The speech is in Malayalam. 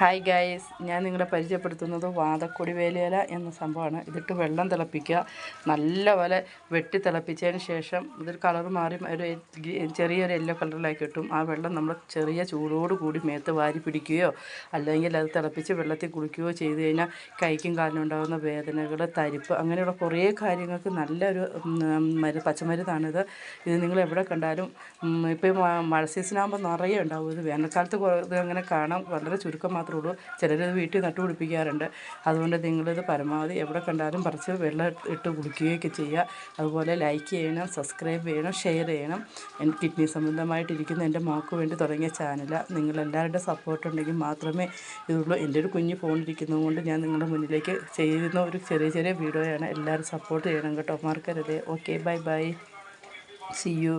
ഹായ് ഗൈസ്, ഞാൻ നിങ്ങളെ പരിചയപ്പെടുത്തുന്നത് വാതക്കൊടി വേലിയില എന്ന സംഭവമാണ്. ഇതിട്ട് വെള്ളം തിളപ്പിക്കുക, നല്ലപോലെ വെട്ടി തിളപ്പിച്ചതിന് ശേഷം ഇതൊരു കളർ മാറി ഒരു ചെറിയൊരു യെല്ലോ കളറിലായി കിട്ടും. ആ വെള്ളം നമ്മൾ ചെറിയ ചൂടോട് കൂടി മേത്ത് വാരി പിടിക്കുകയോ അല്ലെങ്കിൽ അത് തിളപ്പിച്ച് വെള്ളത്തിൽ കുളിക്കുകയോ ചെയ്ത് കഴിഞ്ഞാൽ കൈക്കും കാലിനും ഉണ്ടാകുന്ന വേദനകൾ, തരിപ്പ്, അങ്ങനെയുള്ള കുറേ കാര്യങ്ങൾക്ക് നല്ലൊരു പച്ചമരുന്നാണിത്. ഇത് നിങ്ങൾ എവിടെ കണ്ടാലും ഇപ്പോൾ മഴ സീസണാകുമ്പോൾ നിറയെ ഉണ്ടാകും. ഇത് വേനൽക്കാലത്ത് ഇത് അങ്ങനെ കാണാം, വളരെ ചുരുക്കം മാത്രമേ ഉള്ളൂ. ചിലരിത് വീട്ടിൽ നട്ടുപിടിപ്പിക്കാറുണ്ട്. അതുകൊണ്ട് നിങ്ങളിത് പരമാവധി എവിടെ കണ്ടാലും പറിച്ച് വെള്ളം ഇട്ട് കുടിക്കുകയൊക്കെ ചെയ്യുക. അതുപോലെ ലൈക്ക് ചെയ്യണം, സബ്സ്ക്രൈബ് ചെയ്യണം, ഷെയർ ചെയ്യണം. കിഡ്നി സംബന്ധമായിട്ടിരിക്കുന്ന എൻ്റെ മോൾക്ക് വേണ്ടി തുടങ്ങിയ ചാനലാണ്. നിങ്ങളെല്ലാവരുടെ സപ്പോർട്ട് ഉണ്ടെങ്കിൽ മാത്രമേ ഇതുള്ളൂ. എൻ്റെ ഒരു കുഞ്ഞ് ഫോണിരിക്കുന്നത് കൊണ്ട് ഞാൻ നിങ്ങളുടെ മുന്നിലേക്ക് ചെയ്യുന്ന ഒരു ചെറിയ ചെറിയ വീഡിയോയാണ്. എല്ലാവരും സപ്പോർട്ട് ചെയ്യണം കേട്ടോ, മറക്കരുത്. Okay, bye bye, see U.